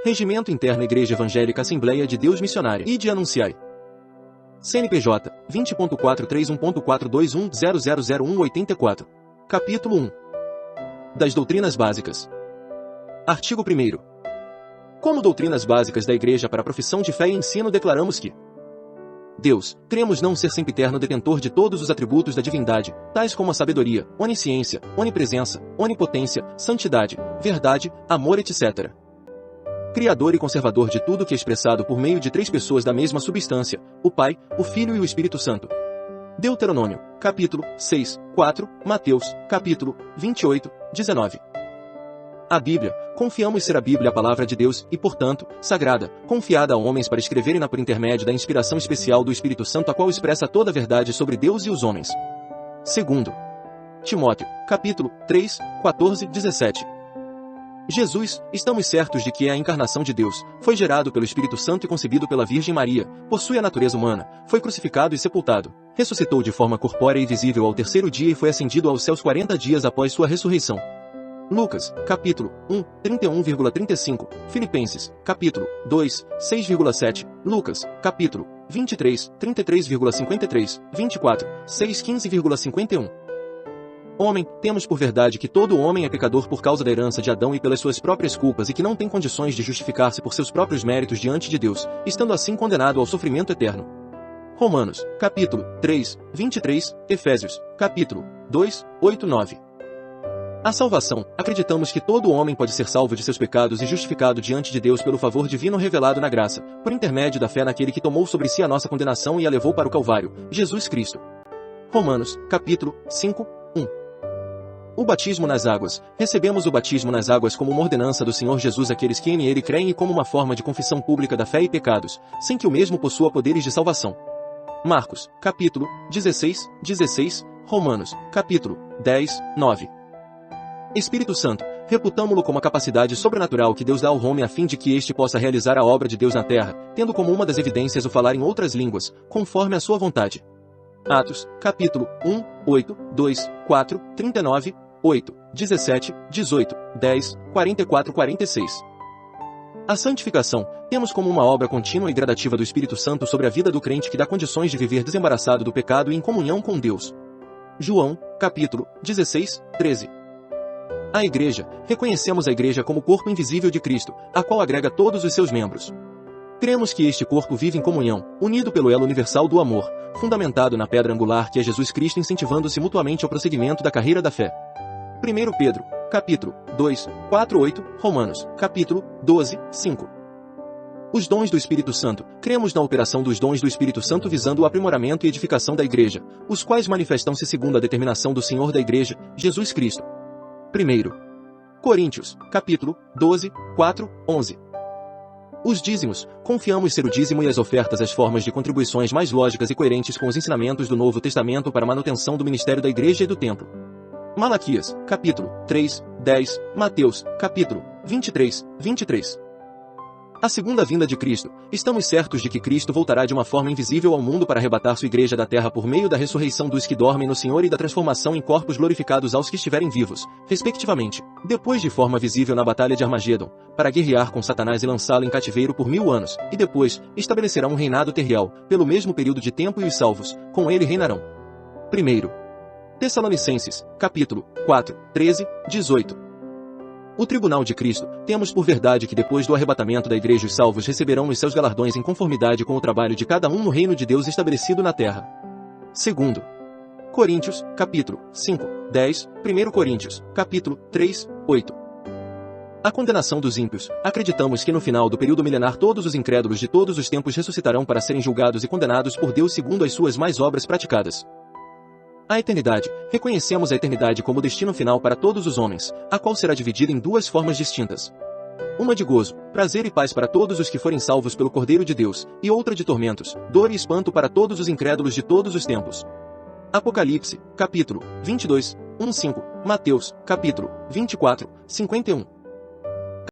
Regimento Interno Igreja Evangélica Assembleia de Deus Missionária. Ide anunciai. CNPJ, 20.431.421.000184. Capítulo 1. Das Doutrinas Básicas. Artigo 1º. Como doutrinas básicas da Igreja para a profissão de fé e ensino declaramos que Deus, cremos não ser sempiterno detentor de todos os atributos da divindade, tais como a sabedoria, onisciência, onipresença, onipotência, santidade, verdade, amor, etc. Criador e conservador de tudo que é expressado por meio de três pessoas da mesma substância, o Pai, o Filho e o Espírito Santo. Deuteronômio, capítulo 6, 4, Mateus, capítulo 28, 19. A Bíblia, confiamos ser a Bíblia a palavra de Deus e, portanto, sagrada, confiada a homens para escreverem-na por intermédio da inspiração especial do Espírito Santo, a qual expressa toda a verdade sobre Deus e os homens. Segundo Timóteo, capítulo 3, 14, 17. Jesus, estamos certos de que é a encarnação de Deus, foi gerado pelo Espírito Santo e concebido pela Virgem Maria, possui a natureza humana, foi crucificado e sepultado, ressuscitou de forma corpórea e visível ao terceiro dia e foi ascendido aos céus 40 dias após sua ressurreição. Lucas, capítulo 1, 31,35, Filipenses, capítulo 2, 6,7, Lucas, capítulo 23, 33,53, 24, 6, 15,51. Homem, temos por verdade que todo homem é pecador por causa da herança de Adão e pelas suas próprias culpas e que não tem condições de justificar-se por seus próprios méritos diante de Deus, estando assim condenado ao sofrimento eterno. Romanos, capítulo 3, 23, Efésios, capítulo 2, 8, 9. A salvação, acreditamos que todo homem pode ser salvo de seus pecados e justificado diante de Deus pelo favor divino revelado na graça, por intermédio da fé naquele que tomou sobre si a nossa condenação e a levou para o Calvário, Jesus Cristo. Romanos, capítulo 5, 1. O batismo nas águas. Recebemos o batismo nas águas como uma ordenança do Senhor Jesus àqueles que nele creem e como uma forma de confissão pública da fé e pecados, sem que o mesmo possua poderes de salvação. Marcos, capítulo 16, 16, Romanos, capítulo 10, 9. Espírito Santo, reputamo-lo como a capacidade sobrenatural que Deus dá ao homem a fim de que este possa realizar a obra de Deus na terra, tendo como uma das evidências o falar em outras línguas, conforme a sua vontade. Atos, capítulo 1, 8, 2, 4, 39, 8, 17, 18, 10, 44, 46. A santificação, temos como uma obra contínua e gradativa do Espírito Santo sobre a vida do crente que dá condições de viver desembaraçado do pecado e em comunhão com Deus. João, capítulo 16, 13. A Igreja, reconhecemos a Igreja como o corpo invisível de Cristo, a qual agrega todos os seus membros. Cremos que este corpo vive em comunhão, unido pelo elo universal do amor, fundamentado na pedra angular que é Jesus Cristo, incentivando-se mutuamente ao prosseguimento da carreira da fé. 1 Pedro, capítulo 2, 4, 8, Romanos, capítulo 12, 5. Os dons do Espírito Santo. Cremos na operação dos dons do Espírito Santo visando o aprimoramento e edificação da Igreja, os quais manifestam-se segundo a determinação do Senhor da Igreja, Jesus Cristo. 1 Coríntios, capítulo 12, 4, 11. Os dízimos. Confiamos ser o dízimo e as ofertas as formas de contribuições mais lógicas e coerentes com os ensinamentos do Novo Testamento para a manutenção do ministério da Igreja e do Templo. Malaquias, capítulo 3, 10, Mateus, capítulo 23, 23. A segunda vinda de Cristo. Estamos certos de que Cristo voltará de uma forma invisível ao mundo para arrebatar sua Igreja da terra por meio da ressurreição dos que dormem no Senhor e da transformação em corpos glorificados aos que estiverem vivos, respectivamente, depois de forma visível na batalha de Armagedon, para guerrear com Satanás e lançá-lo em cativeiro por 1000 anos, e depois, estabelecerá um reinado terreal, pelo mesmo período de tempo e os salvos, com ele reinarão. 1 Tessalonicenses, capítulo 4, 13, 18. O tribunal de Cristo. Temos por verdade que depois do arrebatamento da Igreja os salvos receberão os seus galardões em conformidade com o trabalho de cada um no reino de Deus estabelecido na terra. 2 Coríntios, capítulo 5, 10, 1 Coríntios, capítulo 3, 8. A condenação dos ímpios. Acreditamos que no final do período milenar todos os incrédulos de todos os tempos ressuscitarão para serem julgados e condenados por Deus segundo as suas mais obras praticadas. A eternidade. Reconhecemos a eternidade como destino final para todos os homens, a qual será dividida em duas formas distintas. Uma de gozo, prazer e paz para todos os que forem salvos pelo Cordeiro de Deus, e outra de tormentos, dor e espanto para todos os incrédulos de todos os tempos. Apocalipse, capítulo 22, 1-5, Mateus, capítulo 24, 51.